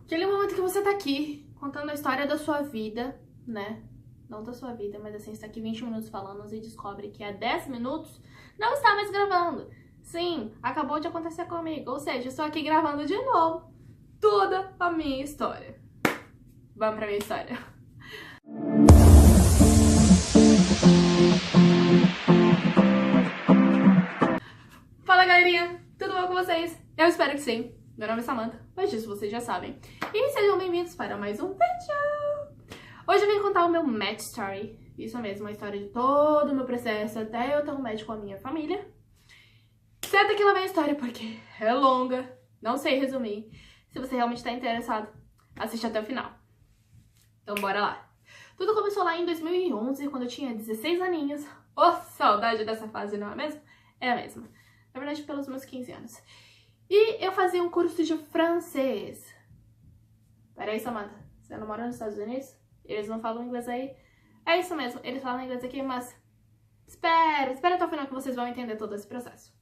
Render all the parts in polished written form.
Aquele momento que você tá aqui, contando a história da sua vida, né? Não da sua vida, mas assim, você tá aqui 20 minutos falando e descobre que há 10 minutos não está mais gravando. Sim, acabou de acontecer comigo. Ou seja, estou aqui gravando de novo toda a minha história. Vamos pra minha história. Fala, galerinha! Tudo bom com vocês? Eu espero que sim. Meu nome é Samantha, mas disso vocês já sabem. E sejam bem-vindos para mais um vídeo! Hoje eu vim contar o meu match story. Isso mesmo, a história de todo o meu processo até eu ter um match com a minha família. Senta que lá vem a história porque é longa, não sei resumir. Se você realmente está interessado, assiste até o final. Então bora lá. Tudo começou lá em 2011, quando eu tinha 16 aninhos. Oh, saudade dessa fase, não é mesmo? É a mesma. Na verdade, pelos meus 15 anos. E eu fazia um curso de francês. Peraí, Samantha, você não mora nos Estados Unidos? Eles não falam inglês aí? É isso mesmo, eles falam inglês aqui, mas espera até o final que vocês vão entender todo esse processo.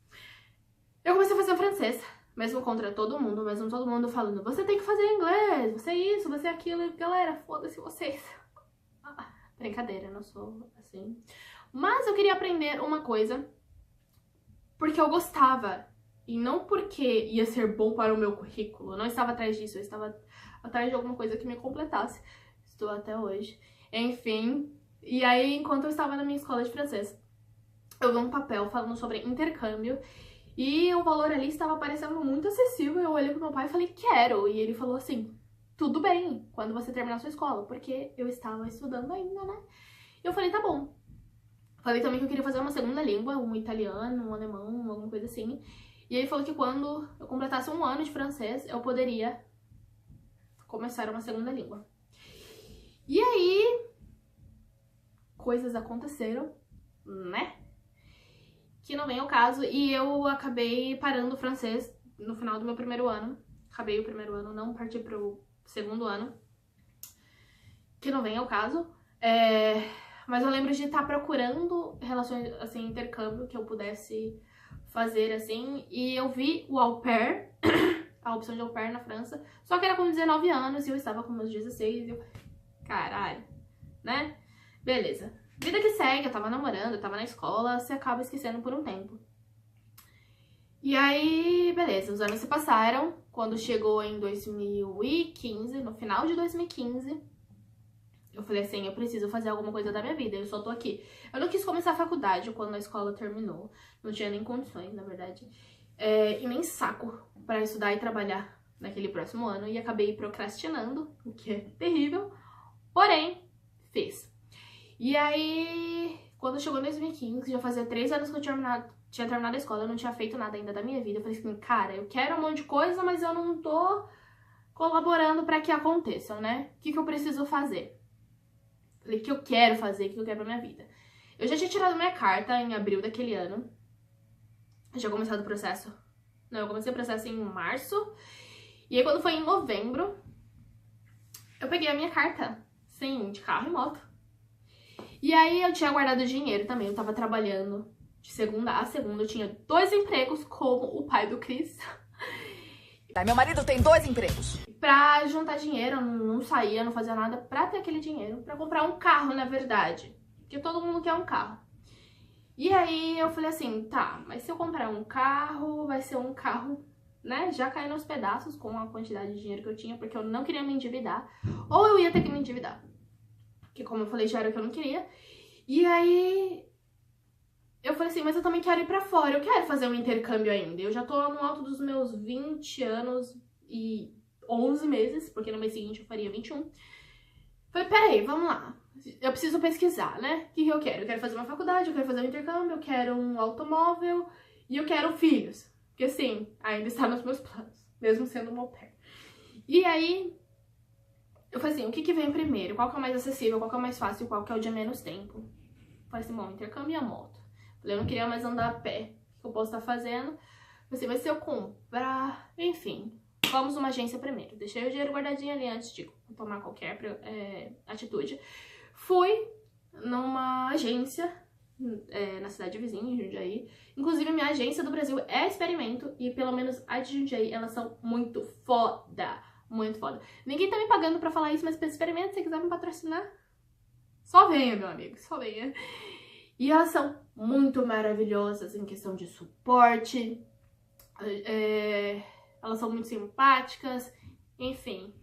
Eu comecei a fazer francês, mesmo contra todo mundo, mesmo todo mundo falando, você tem que fazer inglês, você isso, você aquilo, galera, foda-se vocês. Brincadeira, eu não sou assim. Mas eu queria aprender uma coisa porque eu gostava. E não porque ia ser bom para o meu currículo. Eu não estava atrás disso, eu estava atrás de alguma coisa que me completasse. Estou até hoje. Enfim, e aí enquanto eu estava na minha escola de francês, eu vi um papel falando sobre intercâmbio. E o valor ali estava parecendo muito acessível. Eu olhei pro meu pai e falei, quero. E ele falou assim, tudo bem, quando você terminar sua escola. Porque eu estava estudando ainda, né? E eu falei, tá bom. Falei também que eu queria fazer uma segunda língua, um italiano, um alemão, alguma coisa assim. E ele falou que quando eu completasse 1 ano de francês, eu poderia começar uma segunda língua. E aí, coisas aconteceram, né? Que não vem ao caso. E eu acabei parando o francês no final do meu primeiro ano. Acabei o primeiro ano, não parti pro segundo ano. Que não vem ao caso. Mas eu lembro de estar procurando relações, assim, intercâmbio que eu pudesse fazer, assim, e eu vi o au pair, a opção de au pair na França, só que era com 19 anos e eu estava com meus 16 e eu, caralho, né? Beleza. Vida que segue, eu tava namorando, eu tava na escola, você acaba esquecendo por um tempo. E aí, beleza, os anos se passaram, quando chegou em 2015, no final de 2015, eu falei assim, eu preciso fazer alguma coisa da minha vida, eu só tô aqui. Eu não quis começar a faculdade quando a escola terminou, não tinha nem condições, na verdade, e nem saco pra estudar e trabalhar naquele próximo ano, e acabei procrastinando, o que é terrível, porém, fiz. E aí, quando chegou em 2015, já fazia 3 anos que eu tinha terminado a escola, eu não tinha feito nada ainda da minha vida, eu falei assim, cara, eu quero um monte de coisa, mas eu não tô colaborando pra que aconteçam, né? O que eu preciso fazer? Falei, o que eu quero fazer, o que eu quero pra minha vida. Eu já tinha tirado minha carta em abril daquele ano. Eu tinha começado o processo. Não, eu comecei o processo em março. E aí, quando foi em novembro, eu peguei a minha carta. Sim, de carro e moto. E aí, eu tinha guardado dinheiro também. Eu tava trabalhando de segunda a segunda. Eu tinha 2 empregos, como o pai do Cris. Meu marido tem 2 empregos. Pra juntar dinheiro, eu não saía, não fazia nada pra ter aquele dinheiro. Pra comprar um carro, na verdade. Porque todo mundo quer um carro. E aí eu falei assim, tá, mas se eu comprar um carro, vai ser um carro, né, já caindo aos pedaços com a quantidade de dinheiro que eu tinha, porque eu não queria me endividar. Ou eu ia ter que me endividar. Porque como eu falei, já era o que eu não queria. E aí eu falei assim, mas eu também quero ir pra fora, eu quero fazer um intercâmbio ainda. Eu já tô no alto dos meus 20 anos e 11 meses, porque no mês seguinte eu faria 21. Falei, peraí, vamos lá. Eu preciso pesquisar, né? O que eu quero? Eu quero fazer uma faculdade, eu quero fazer um intercâmbio, eu quero um automóvel e eu quero filhos. Porque sim, ainda está nos meus planos, mesmo sendo uma au pair. E aí, eu falei assim, o que vem primeiro? Qual que é o mais acessível, qual que é o mais fácil, qual que é o de menos tempo? Falei assim, bom, intercâmbio e a moto. Falei, eu não queria mais andar a pé. O que eu posso estar fazendo? Falei assim, mas se eu comprar... Enfim, vamos numa agência primeiro. Deixei o dinheiro guardadinho ali antes de tomar qualquer atitude. Fui numa agência na cidade vizinha, em Jundiaí. Inclusive, minha agência do Brasil é Experimento. E pelo menos a de Jundiaí, elas são muito foda. Muito foda. Ninguém tá me pagando pra falar isso, mas experimenta, se quiser me patrocinar. Só venha, meu amigo, só venha. E elas são muito maravilhosas em questão de suporte. Elas são muito simpáticas, enfim.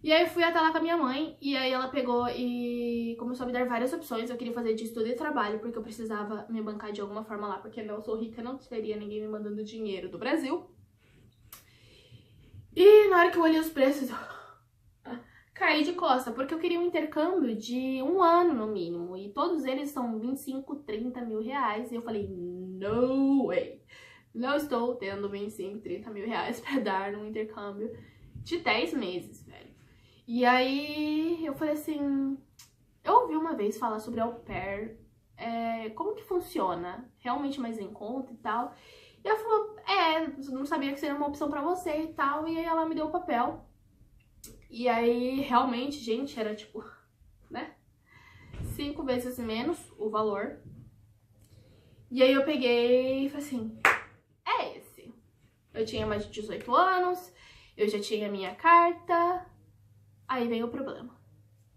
E aí eu fui até lá com a minha mãe, e aí ela pegou e começou a me dar várias opções. Eu queria fazer de estudo e trabalho, porque eu precisava me bancar de alguma forma lá, porque não sou rica, não teria ninguém me mandando dinheiro do Brasil. E na hora que eu olhei os preços, eu caí de costa, porque eu queria um intercâmbio de 1 ano no mínimo, e todos eles são 25, 30 mil reais, e eu falei, no way, não estou tendo 25, 30 mil reais pra dar num intercâmbio de 10 meses, velho. E aí eu falei assim, eu ouvi uma vez falar sobre au pair, como que funciona, realmente mais em conta e tal. E ela falou, não sabia que seria uma opção pra você e tal, e aí ela me deu o papel. E aí, realmente, gente, era tipo, né, 5 vezes menos o valor. E aí eu peguei e falei assim, é esse. Eu tinha mais de 18 anos, eu já tinha minha carta. Aí veio o problema.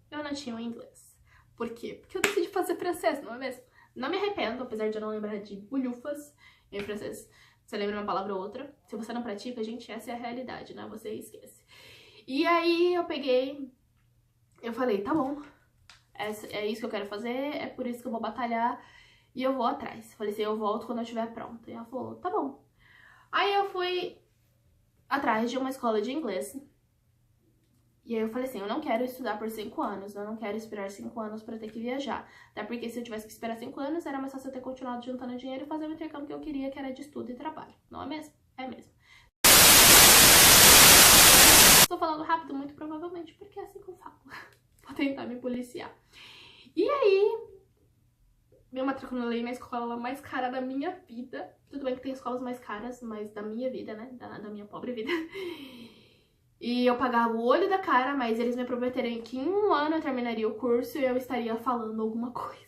Eu não tinha o inglês. Por quê? Porque eu decidi fazer francês, não é mesmo? Não me arrependo, apesar de eu não lembrar de bolhufas em francês. Você lembra uma palavra ou outra. Se você não pratica, gente, essa é a realidade, né? Você esquece. E aí eu peguei, eu falei, tá bom, é isso que eu quero fazer, é por isso que eu vou batalhar e eu vou atrás. Falei assim, eu volto quando eu estiver pronta. E ela falou, tá bom. Aí eu fui atrás de uma escola de inglês. E aí eu falei assim, eu não quero estudar por 5 anos, eu não quero esperar 5 anos pra ter que viajar. Até porque se eu tivesse que esperar 5 anos, era mais fácil eu ter continuado juntando dinheiro e fazer o intercâmbio que eu queria, que era de estudo e trabalho. Não é mesmo? É mesmo. Tô falando rápido, muito provavelmente, porque é assim que eu falo. Vou tentar me policiar. E aí, me matriculei na escola mais cara da minha vida. Tudo bem que tem escolas mais caras, mas da minha vida, né? Da minha pobre vida. E eu pagava o olho da cara, mas eles me prometeram que em 1 ano eu terminaria o curso e eu estaria falando alguma coisa.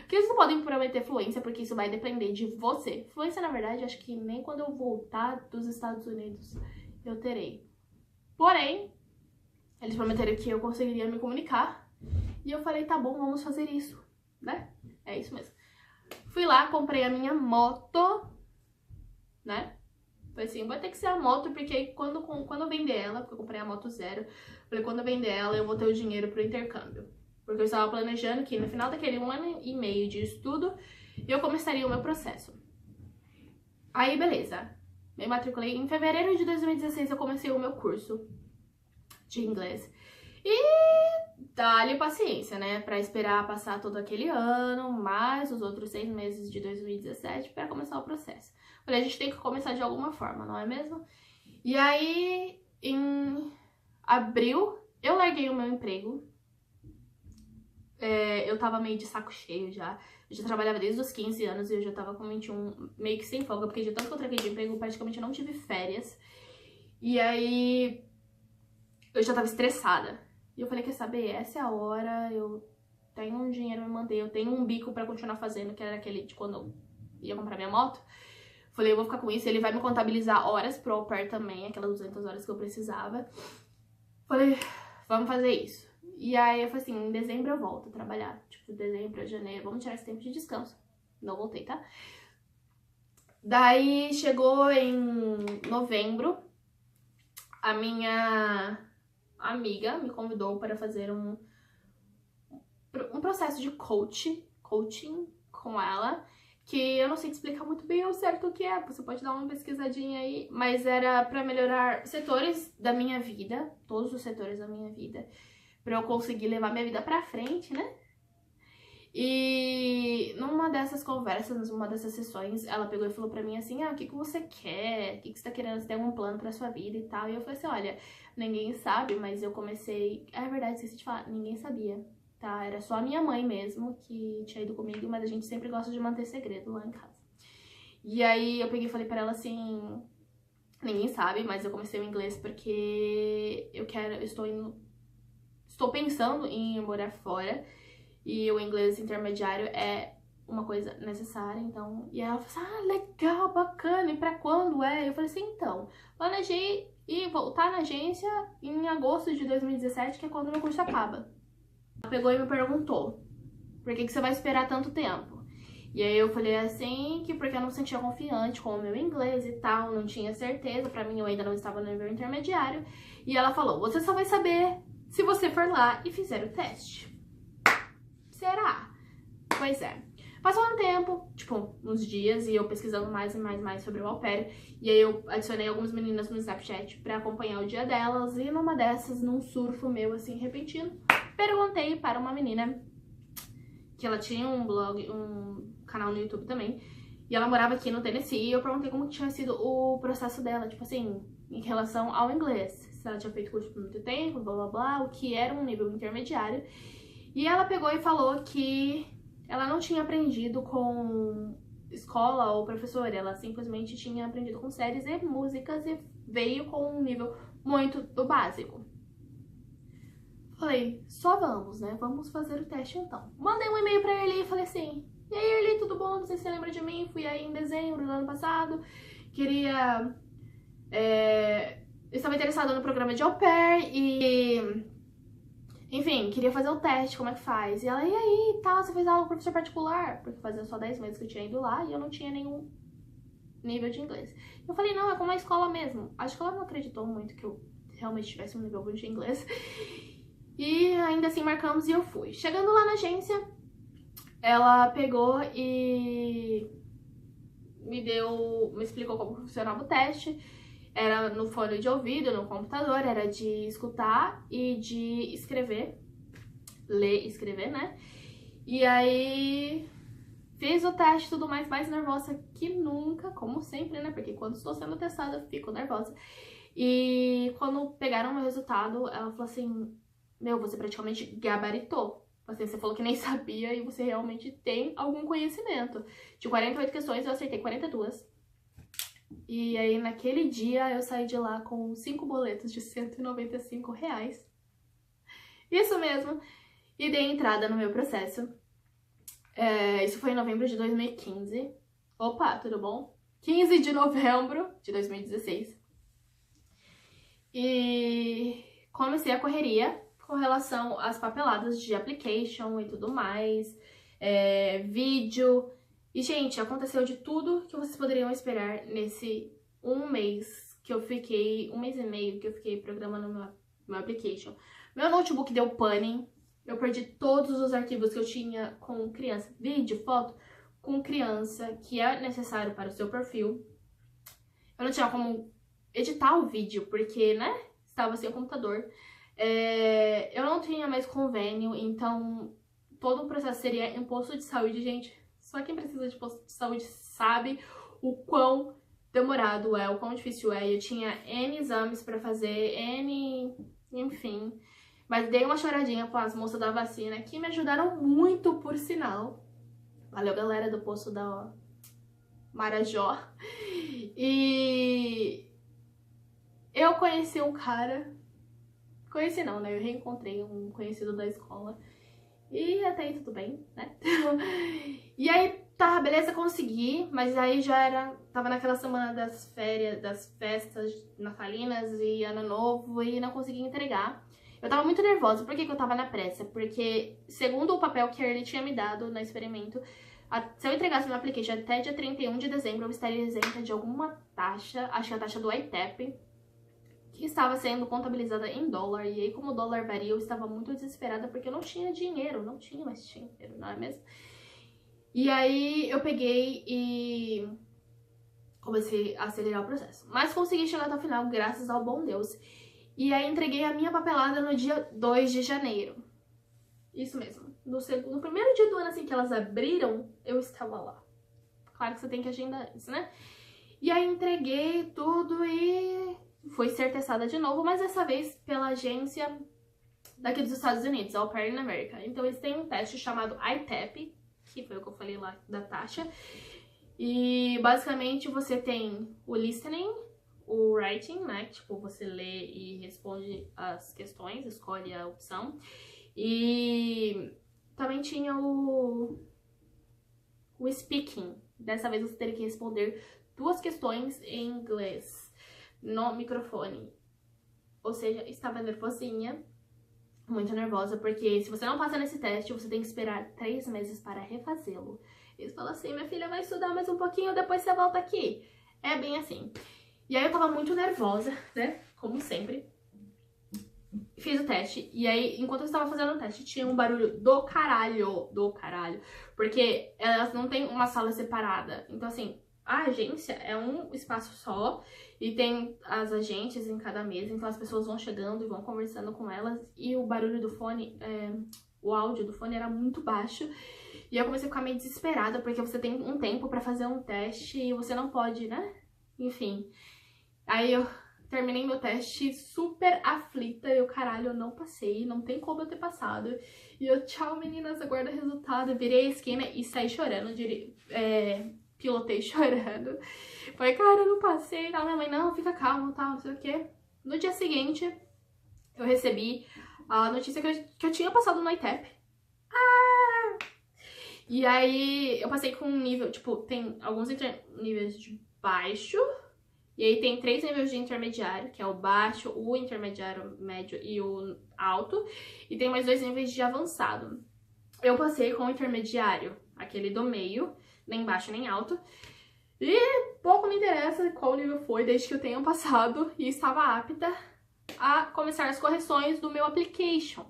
Porque eles não podem me prometer fluência, porque isso vai depender de você. Fluência, na verdade, acho que nem quando eu voltar dos Estados Unidos eu terei. Porém, eles prometeram que eu conseguiria me comunicar. E eu falei, tá bom, vamos fazer isso, né? É isso mesmo. Fui lá, comprei a minha moto, né? Falei assim, vai ter que ser a moto, porque quando eu vender ela, porque eu comprei a moto zero, falei, quando eu vender ela, eu vou ter o dinheiro pro intercâmbio. Porque eu estava planejando que no final daquele 1 ano e meio de estudo, eu começaria o meu processo. Aí, beleza. Me matriculei. Em fevereiro de 2016 eu comecei o meu curso de inglês. E dá-lhe paciência, né? Pra esperar passar todo aquele ano, mais os outros 6 meses de 2017 pra começar o processo. Falei, a gente tem que começar de alguma forma, não é mesmo? E aí, em abril, eu larguei o meu emprego. Eu tava meio de saco cheio já. Eu já trabalhava desde os 15 anos e eu já tava com 21, meio que sem folga, porque de tanto que eu troquei de emprego, praticamente não tive férias. E aí, eu já tava estressada. E eu falei, quer saber, essa é a hora, eu tenho um dinheiro pra me manter, eu tenho um bico pra continuar fazendo, que era aquele de quando eu ia comprar minha moto. Falei, eu vou ficar com isso, ele vai me contabilizar horas pro au pair também, aquelas 200 horas que eu precisava. Falei, vamos fazer isso. E aí eu falei assim, em dezembro eu volto a trabalhar. Tipo, dezembro, janeiro, vamos tirar esse tempo de descanso. Não voltei, tá? Daí chegou em novembro, a minha amiga me convidou para fazer um processo de coaching com ela, que eu não sei te explicar muito bem ao certo o que é, você pode dar uma pesquisadinha aí, mas era pra melhorar setores da minha vida, todos os setores da minha vida, pra eu conseguir levar minha vida pra frente, né? E numa dessas conversas, numa dessas sessões, ela pegou e falou pra mim assim, o que você quer? O que você tá querendo? Você tem algum plano pra sua vida e tal? E eu falei assim, olha, ninguém sabe, mas eu comecei... É verdade, esqueci de falar, ninguém sabia, tá? Era só a minha mãe mesmo que tinha ido comigo, mas a gente sempre gosta de manter segredo lá em casa. E aí eu peguei e falei pra ela assim, ninguém sabe, mas eu comecei o inglês porque estou pensando em ir morar fora. E o inglês intermediário é uma coisa necessária, então... E ela falou assim, legal, bacana, e pra quando é? Eu falei assim, então, planejei e voltar na agência em agosto de 2017, que é quando meu curso acaba. Ela pegou e me perguntou, por que você vai esperar tanto tempo? E aí eu falei assim, que porque eu não sentia confiante com o meu inglês e tal, não tinha certeza, pra mim eu ainda não estava no nível intermediário. E ela falou, você só vai saber se você for lá e fizer o teste. Será? Pois é. Passou um tempo, tipo, uns dias, e eu pesquisando mais e mais sobre o au pair. E aí eu adicionei algumas meninas no Snapchat pra acompanhar o dia delas. E numa dessas, num surfo meu, assim, repentino, perguntei para uma menina que ela tinha um blog, um canal no YouTube também. E ela morava aqui no Tennessee. E eu perguntei como tinha sido o processo dela, tipo assim, em relação ao inglês. Se ela tinha feito curso por muito tempo, blá blá blá, o que era um nível intermediário. E ela pegou e falou que ela não tinha aprendido com escola ou professora, ela simplesmente tinha aprendido com séries e músicas e veio com um nível muito do básico. Falei, só vamos, né? Vamos fazer o teste então. Mandei um e-mail pra Erli e falei assim, e aí Erli, tudo bom? Não sei se você lembra de mim, fui aí em dezembro do ano passado, queria... estava interessada no programa de au pair e... enfim, queria fazer o teste, como é que faz? E ela, e aí, tá, você fez aula com professor particular? Porque fazia só 10 meses que eu tinha ido lá e eu não tinha nenhum nível de inglês. Eu falei, não, é como a escola mesmo. Acho que ela não acreditou muito que eu realmente tivesse um nível bom de inglês. E ainda assim marcamos e eu fui. Chegando lá na agência, ela pegou e me explicou como funcionava o teste. Era no fone de ouvido, no computador, era de escutar e de escrever. Ler e escrever, né? E aí fiz o teste e tudo mais nervosa que nunca, como sempre, né? Porque quando estou sendo testada eu fico nervosa. E quando pegaram o meu resultado, ela falou assim, meu, você praticamente gabaritou. Assim, você falou que nem sabia e você realmente tem algum conhecimento. De 48 questões eu acertei 42. E aí, naquele dia, eu saí de lá com 5 boletos de R$195. Isso mesmo. E dei entrada no meu processo. Isso foi em novembro de 2015. Opa, tudo bom? 15 de novembro de 2016. E comecei a correria com relação às papeladas de application e tudo mais. Vídeo... E, gente, aconteceu de tudo que vocês poderiam esperar nesse um mês que eu fiquei, 1 mês e meio que eu fiquei programando meu application. Meu notebook deu pane, eu perdi todos os arquivos que eu tinha com criança, vídeo, foto, com criança, que é necessário para o seu perfil. Eu não tinha como editar o vídeo, porque, né, estava sem o computador. Eu não tinha mais convênio, então todo o processo seria imposto de saúde, gente. Só quem precisa de posto de saúde sabe o quão demorado é, o quão difícil é. Eu tinha N exames pra fazer, enfim. Mas dei uma choradinha com as moças da vacina, que me ajudaram muito, por sinal. Valeu, galera do posto da Marajó. E eu conheci um cara... Conheci não, né? Eu reencontrei um conhecido da escola. E até aí tudo bem, né? E aí, tá, beleza, consegui, mas aí já era... Tava naquela semana das férias, das festas natalinas e ano novo e não consegui entregar. Eu tava muito nervosa. Por que que eu tava na pressa? Porque, segundo o papel que a Early tinha me dado no experimento, se eu entregasse meu application até dia 31 de dezembro, eu estaria isenta de alguma taxa, acho que a taxa do ITAP, que estava sendo contabilizada em dólar. E aí, como o dólar varia, eu estava muito desesperada porque eu não tinha dinheiro, não tinha mais dinheiro, não é mesmo? E aí, eu peguei e comecei a acelerar o processo. Mas consegui chegar até o final, graças ao bom Deus. E aí, entreguei a minha papelada no dia 2 de janeiro. Isso mesmo. No primeiro dia do ano, assim, que elas abriram, eu estava lá. Claro que você tem que agendar isso, né? E aí, entreguei tudo e... fui ser testada de novo, mas dessa vez pela agência daqui dos Estados Unidos, Au Pair in America. Então eles têm um teste chamado ITAP, que foi o que eu falei lá da taxa. E basicamente você tem o listening, o writing, né? Tipo, você lê e responde as questões, escolhe a opção. E também tinha o speaking. Dessa vez você teria que responder 2 questões em inglês no microfone. Ou seja, estava nervosinha, muito nervosa, porque se você não passa nesse teste, você tem que esperar 3 meses para refazê-lo. Eles falam assim, minha filha vai estudar mais um pouquinho, depois você volta aqui. É bem assim. E aí eu tava muito nervosa, né? Como sempre. Fiz o teste, e aí, enquanto eu estava fazendo o teste, tinha um barulho do caralho, porque elas não têm uma sala separada. Então, assim, a agência é um espaço só, e tem as agentes em cada mesa, então as pessoas vão chegando e vão conversando com elas, e o barulho do fone, o áudio do fone era muito baixo, e eu comecei a ficar meio desesperada, porque você tem um tempo pra fazer um teste, e você não pode, né? Enfim, aí eu terminei meu teste super aflita, eu, caralho, eu não passei, não tem como eu ter passado. E eu, tchau meninas, aguarda o resultado. Eu virei a esquina e saí chorando, pilotei chorando. Falei, cara, eu não passei, tal. Minha mãe, não, fica calma, tal, não sei o quê. No dia seguinte, eu recebi a notícia que eu tinha passado no ITEP. E aí, eu passei com um nível, tipo, tem alguns níveis de baixo. E aí tem 3 níveis de intermediário, que é o baixo, o intermediário, médio e o alto. E tem mais 2 níveis de avançado. Eu passei com o intermediário, aquele do meio, nem baixo nem alto. E pouco me interessa qual nível foi, desde que eu tenha passado e estava apta a começar as correções do meu application.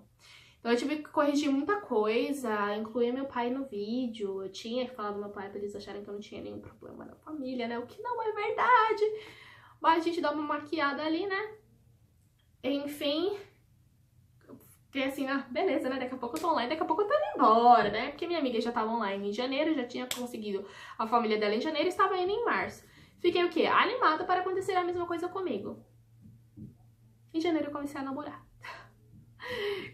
Então eu tive que corrigir muita coisa, incluir meu pai no vídeo. Eu tinha que falar do meu pai pra eles acharem que eu não tinha nenhum problema na família, né? O que não é verdade. Mas a gente dá uma maquiada ali, né? Enfim. Fiquei assim, beleza, né? Daqui a pouco eu tô online, daqui a pouco eu tô indo embora, né? Porque minha amiga já tava online em janeiro, já tinha conseguido a família dela em janeiro e estava indo em março. Fiquei o quê? Animada para acontecer a mesma coisa comigo. Em janeiro eu comecei a namorar.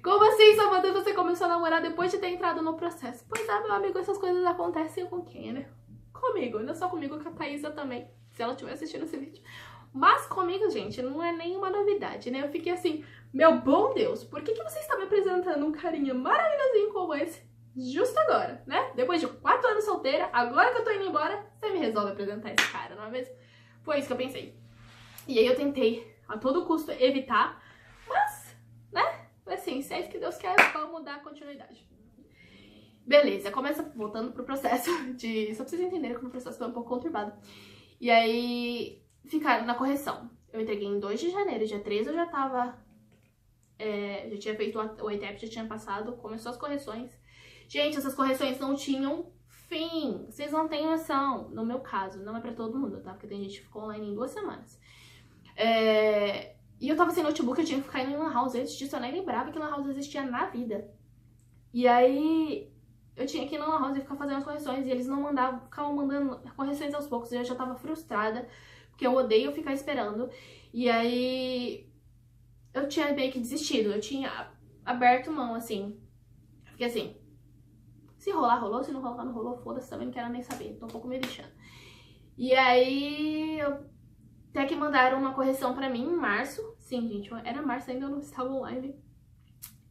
Como assim, Samantha, você começou a namorar depois de ter entrado no processo? Pois é, meu amigo, essas coisas acontecem com quem, né? Comigo, não só comigo, com a Thaísa também, se ela estiver assistindo esse vídeo. Mas comigo, gente, não é nenhuma novidade, né? Eu fiquei assim, meu bom Deus, por que você está me apresentando um carinha maravilhosinho como esse justo agora, né? Depois de 4 anos solteira, agora que eu tô indo embora, você me resolve apresentar esse cara, não é mesmo? Foi isso que eu pensei. E aí eu tentei, a todo custo, evitar, mas, né? Assim, se é isso que Deus quer, vamos dar continuidade. Beleza, começa voltando pro processo de... Só pra vocês entenderem como o processo foi um pouco conturbado. E aí, ficaram na correção. Eu entreguei em 2 de janeiro, dia 13 eu já tava... já tinha feito o ITEP, já tinha passado, começou as correções. Gente, essas correções não tinham fim. Vocês não têm noção. No meu caso, não é pra todo mundo, tá? Porque tem gente que ficou online em 2 semanas. E eu tava sem notebook, eu tinha que ficar indo em lan house. Antes disso, eu nem lembrava que lan house existia na vida. E aí, eu tinha que ir na lan house e ficar fazendo as correções. E eles não mandavam, ficavam mandando correções aos poucos. E eu já tava frustrada, porque eu odeio ficar esperando. E aí, eu tinha meio que desistido. Eu tinha aberto mão, assim. Fiquei assim, se rolar, rolou. Se não rolar, não rolou. Foda-se, também não quero nem saber. Tô um pouco me lixando. E aí, eu... Até que mandaram uma correção pra mim em março. Sim, gente, era março ainda, eu não estava online.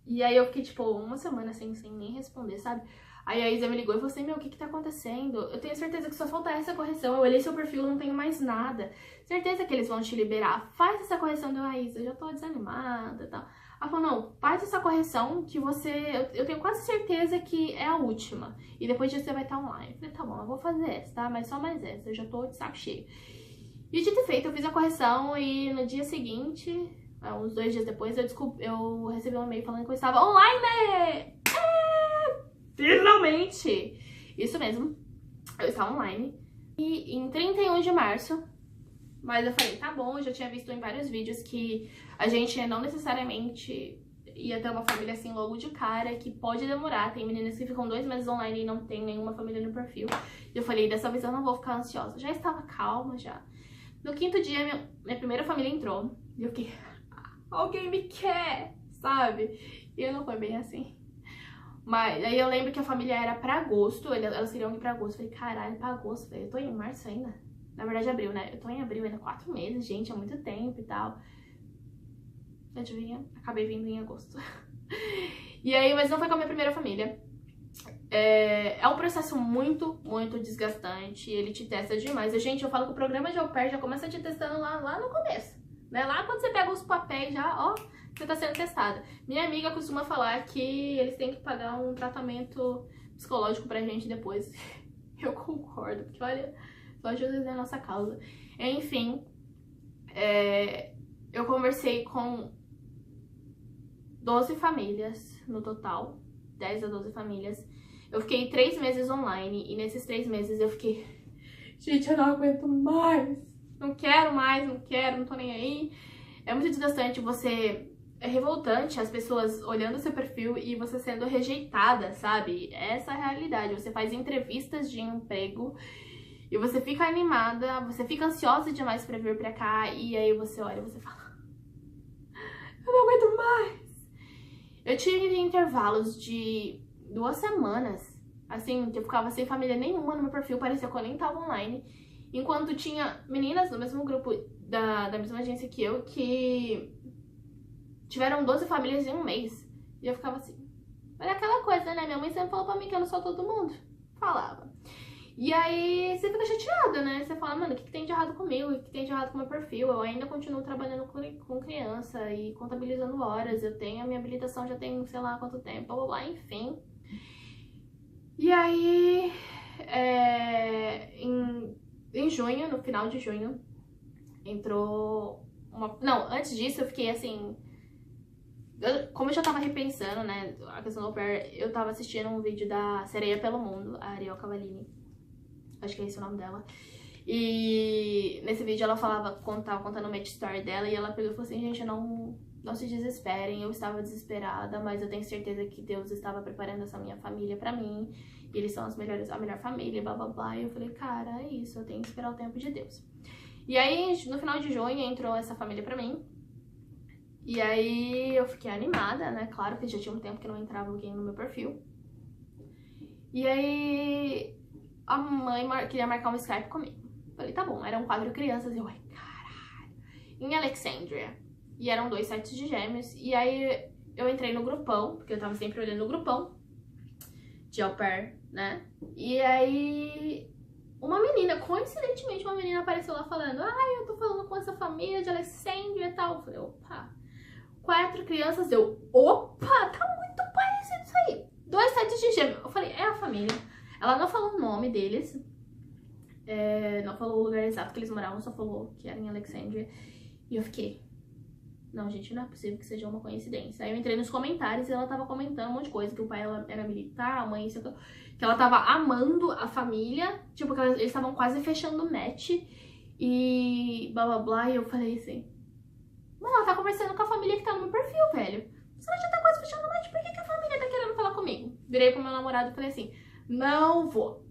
E aí eu fiquei, tipo, 1 semana sem nem responder, sabe? Aí a Isa me ligou e falou assim, meu, o que tá acontecendo? Eu tenho certeza que só falta essa correção. Eu olhei seu perfil, não tenho mais nada. Certeza que eles vão te liberar. Faz essa correção. Deu, Isa, eu já tô desanimada e tal. Ela falou, não, faz essa correção que você... Eu tenho quase certeza que é a última. E depois disso você vai estar online. Eu falei, tá bom, eu vou fazer essa, tá? Mas só mais essa, eu já tô de saco cheio. E dito e feito, eu fiz a correção e no dia seguinte, uns 2 dias depois, eu recebi um e-mail falando que eu estava online! Finalmente! Isso mesmo, eu estava online. E em 31 de março, mas eu falei, tá bom, eu já tinha visto em vários vídeos que a gente não necessariamente ia ter uma família assim logo de cara, que pode demorar. Tem meninas que ficam 2 meses online e não tem nenhuma família no perfil. E eu falei, dessa vez eu não vou ficar ansiosa. Já estava calma, já. No 5º dia, minha primeira família entrou. E eu fiquei, alguém me quer, sabe? E não foi bem assim. Mas aí eu lembro que a família era pra agosto, elas queriam ir pra agosto. Eu falei, caralho, pra agosto, velho. Eu tô em março ainda. Na verdade, abril, né? Eu tô em abril ainda, 4 meses, gente, é muito tempo e tal. Adivinha? Acabei vindo em agosto. E aí, mas não foi com a minha primeira família. É um processo muito, muito desgastante. Ele te testa demais. E, gente, eu falo que o programa de au pair já começa te testando lá no começo. né? Lá quando você pega os papéis já, ó, você tá sendo testada. Minha amiga costuma falar que eles têm que pagar um tratamento psicológico pra gente depois. Eu concordo, porque olha, só Jesus é a nossa causa. Enfim, eu conversei com 12 famílias no total, 10 a 12 famílias. Eu fiquei 3 meses online e nesses 3 meses eu fiquei, gente, eu não aguento mais. Não quero mais, não quero, não tô nem aí. É muito desgastante, é revoltante as pessoas olhando o seu perfil e você sendo rejeitada, sabe? Essa é a realidade. Você faz entrevistas de emprego e você fica animada, você fica ansiosa demais pra vir pra cá e aí você olha e você fala, eu não aguento mais. Eu tive intervalos de 2 semanas, assim, que eu ficava sem família nenhuma no meu perfil, parecia que eu nem tava online. Enquanto tinha meninas no mesmo grupo da mesma agência que eu, que tiveram 12 famílias em um mês. E eu ficava assim, olha aquela coisa, né? Minha mãe sempre falou pra mim que eu não sou todo mundo. Falava. E aí você fica chateada, né? Você fala, mano, o que tem de errado comigo? O que tem de errado com o meu perfil? Eu ainda continuo trabalhando com criança e contabilizando horas. Eu tenho a minha habilitação, já tem sei lá quanto tempo, blá blá blá, enfim. E aí, em junho, no final de junho, entrou uma... Não, antes disso eu fiquei assim... Como eu já tava repensando, né, a questão do au pair, eu tava assistindo um vídeo da Sereia pelo Mundo, a Ariel Cavallini. Acho que é esse o nome dela. E nesse vídeo ela tava contando o match story dela e ela pegou e falou assim, gente, não se desesperem, eu estava desesperada, mas eu tenho certeza que Deus estava preparando essa minha família pra mim. E eles são a melhor família, blá blá blá. E eu falei, cara, é isso, eu tenho que esperar o tempo de Deus. E aí, no final de junho, entrou essa família pra mim. E aí eu fiquei animada, né? Claro que já tinha um tempo que não entrava alguém no meu perfil. E aí a mãe queria marcar um Skype comigo. Falei, tá bom, era um quadro crianças. E eu, ai, caralho. Em Alexandria. E eram 2 sites de gêmeos. E aí eu entrei no grupão, porque eu tava sempre olhando no grupão de au pair, né? E aí uma menina, coincidentemente, uma menina apareceu lá falando, ai, eu tô falando com essa família de Alexandria e tal. Eu falei, opa. 4 crianças, opa, tá muito parecido isso aí. 2 sites de gêmeos. Eu falei, é a família. Ela não falou o nome deles, não falou o lugar exato que eles moravam, só falou que era em Alexandria. E eu fiquei, não, gente, não é possível que seja uma coincidência. Aí eu entrei nos comentários e ela tava comentando um monte de coisa, que o pai era militar, a mãe, que ela tava amando a família, tipo, que eles estavam quase fechando o match e blá blá blá. E eu falei assim, mano, ela tá conversando com a família que tá no meu perfil, velho. Se ela já tá quase fechando o match, por que a família tá querendo falar comigo? Virei pro meu namorado e falei assim, não vou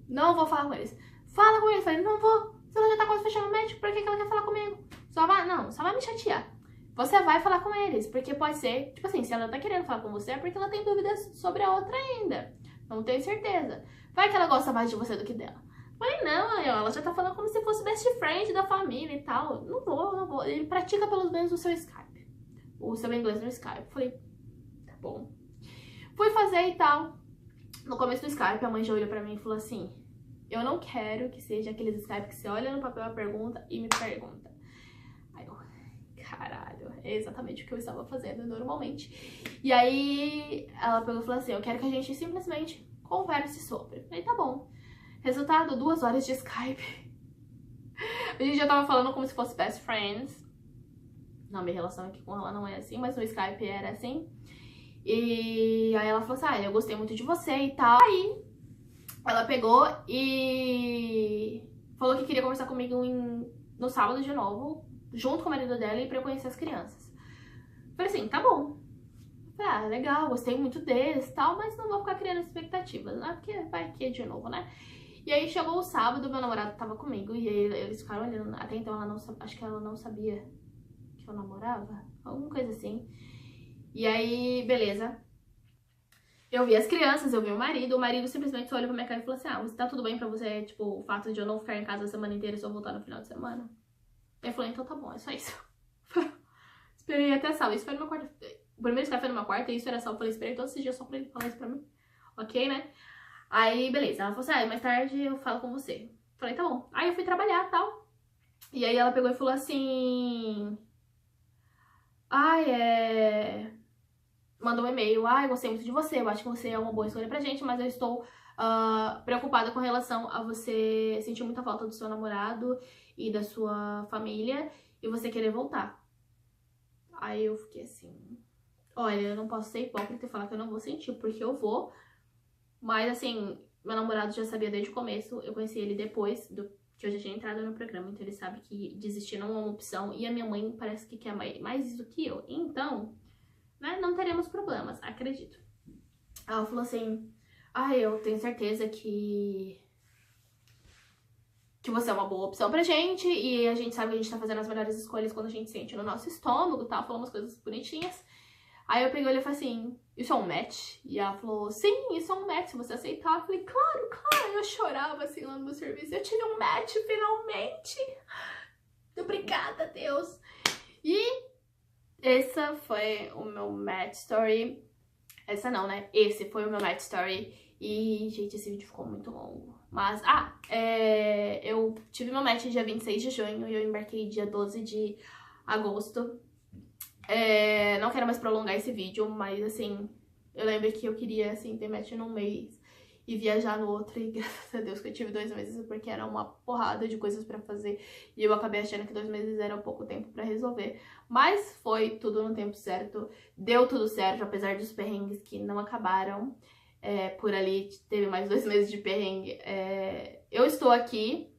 falar com eles. Fala com eles, falei, não vou. Se ela já tá quase fechando o match, por que ela quer falar comigo? Só vai me chatear. Você vai falar com eles, porque pode ser, tipo assim, se ela tá querendo falar com você é porque ela tem dúvidas sobre a outra ainda. Não tenho certeza. Vai que ela gosta mais de você do que dela. Falei, não, ela já tá falando como se fosse best friend da família e tal. Não vou. Ele pratica pelo menos o seu Skype. O seu inglês no Skype. Falei, tá bom. Fui fazer e tal. No começo do Skype, a mãe já olhou pra mim e falou assim, eu não quero que seja aqueles Skype que você olha no papel a pergunta e me pergunta. Aí eu, caralho, é exatamente o que eu estava fazendo normalmente. E aí ela pegou e falou assim, eu quero que a gente simplesmente converse sobre. Falei, tá bom. Resultado, 2 horas de Skype. A gente já tava falando como se fosse best friends. Não, minha relação aqui com ela não é assim, mas no Skype era assim. E aí ela falou assim, eu gostei muito de você e tal. Aí ela pegou e falou que queria conversar comigo no sábado de novo, junto com o marido dela e pra eu conhecer as crianças. Falei assim, tá bom. Falei, legal, gostei muito deles e tal, mas não vou ficar criando expectativas, né? Porque vai que de novo, né? E aí chegou o sábado, meu namorado tava comigo e aí eles ficaram olhando. Até então ela não, acho que ela não sabia que eu namorava, alguma coisa assim. E aí, beleza. Eu vi as crianças, eu vi o marido simplesmente só olhou pra minha cara e falou assim, tá tudo bem pra você, tipo, o fato de eu não ficar em casa a semana inteira e só voltar no final de semana? Eu falei, então tá bom, é só isso. Esperei até sábado, isso foi numa quarta. O primeiro Skype foi numa quarta e isso era sábado, eu falei, esperei todos esses dias só pra ele falar isso pra mim. Ok, né? Aí, beleza, ela falou assim, mais tarde eu falo com você. Falei, tá bom. Aí eu fui trabalhar e tal. E aí ela pegou e falou assim, Mandou um e-mail, gostei muito de você, eu acho que você é uma boa escolha pra gente, mas eu estou preocupada com relação a você sentir muita falta do seu namorado e da sua família e você querer voltar. Aí eu fiquei assim, olha, eu não posso ser hipócrita e falar que eu não vou sentir, porque eu vou, mas assim, meu namorado já sabia desde o começo, eu conheci ele depois que eu já tinha entrado no programa, então ele sabe que desistir não é uma opção, e a minha mãe parece que quer mais isso que eu, então, né, não teremos problemas, acredito. Ela falou assim, eu tenho certeza que você é uma boa opção pra gente, e a gente sabe que a gente tá fazendo as melhores escolhas quando a gente sente no nosso estômago, tá? Falou umas coisas bonitinhas. Aí eu peguei ele e falei assim, isso é um match? E ela falou, sim, isso é um match, se você aceitar. Eu falei, claro, eu chorava assim lá no meu serviço, eu tive um match finalmente. Obrigada, Deus. E essa foi o meu match story. Essa não, né? Esse foi o meu match story. E, gente, esse vídeo ficou muito longo. Mas, eu tive meu match dia 26 de junho e eu embarquei dia 12 de agosto. Não quero mais prolongar esse vídeo, mas, assim, eu lembro que eu queria, assim, ter match num mês e viajar no outro. E graças a Deus que eu tive 2 meses, porque era uma porrada de coisas pra fazer. E eu acabei achando que 2 meses era pouco tempo pra resolver. Mas foi tudo no tempo certo. Deu tudo certo, apesar dos perrengues que não acabaram. Por ali teve mais 2 meses de perrengue. Eu estou aqui,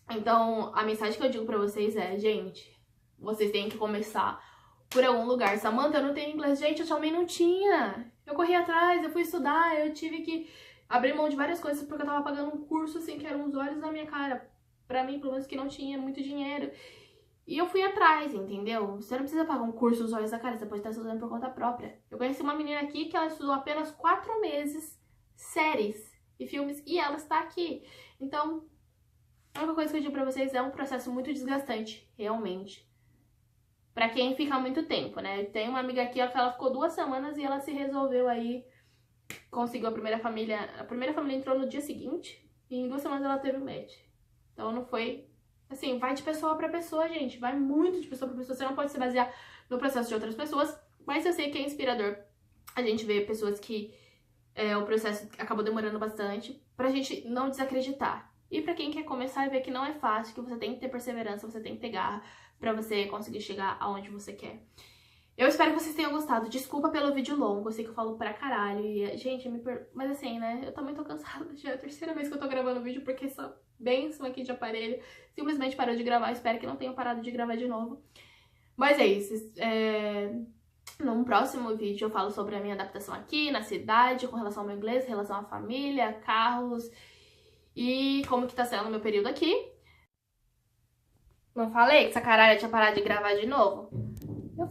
então a mensagem que eu digo pra vocês é, gente, vocês têm que começar por algum lugar. Samantha, eu não tenho inglês. Gente, eu também não tinha. Eu corri atrás, eu fui estudar, eu tive que abrir mão de várias coisas porque eu tava pagando um curso, assim, que eram os olhos da minha cara. Pra mim, pelo menos, que não tinha muito dinheiro. E eu fui atrás, entendeu? Você não precisa pagar um curso os olhos da cara, você pode estar estudando por conta própria. Eu conheci uma menina aqui que ela estudou apenas 4 meses séries e filmes e ela está aqui. Então, a única coisa que eu digo pra vocês é um processo muito desgastante, realmente. Pra quem fica muito tempo, né? Tem uma amiga aqui que ela ficou 2 semanas e ela se resolveu aí, conseguiu a primeira família. A primeira família entrou no dia seguinte e em 2 semanas ela teve o match. Então não foi... Assim, vai de pessoa pra pessoa, gente. Vai muito de pessoa pra pessoa. Você não pode se basear no processo de outras pessoas. Mas eu sei que é inspirador a gente ver pessoas que o processo acabou demorando bastante. Pra gente não desacreditar. E pra quem quer começar e ver que não é fácil, que você tem que ter perseverança, você tem que ter garra pra você conseguir chegar aonde você quer. Eu espero que vocês tenham gostado. Desculpa pelo vídeo longo, eu sei que eu falo pra caralho. E, gente, mas assim, né? Eu também tô cansada. Já é a 3ª vez que eu tô gravando vídeo, porque essa bênção aqui de aparelho simplesmente parou de gravar. Espero que não tenha parado de gravar de novo. Mas é isso. Num próximo vídeo eu falo sobre a minha adaptação aqui, na cidade, com relação ao meu inglês, com relação à família, carros e como que tá sendo o meu período aqui. Não falei que essa caralho tinha parado de gravar de novo? Eu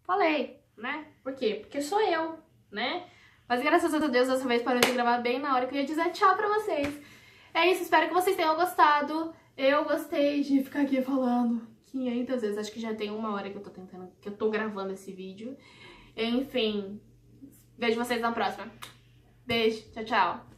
falei, né? Por quê? Porque sou eu, né? Mas graças a Deus, dessa vez parou de gravar bem na hora que eu ia dizer tchau pra vocês. É isso, espero que vocês tenham gostado. Eu gostei de ficar aqui falando 500 vezes. Acho que já tem 1 hora que eu tô gravando esse vídeo. Enfim, vejo vocês na próxima. Beijo, tchau, tchau.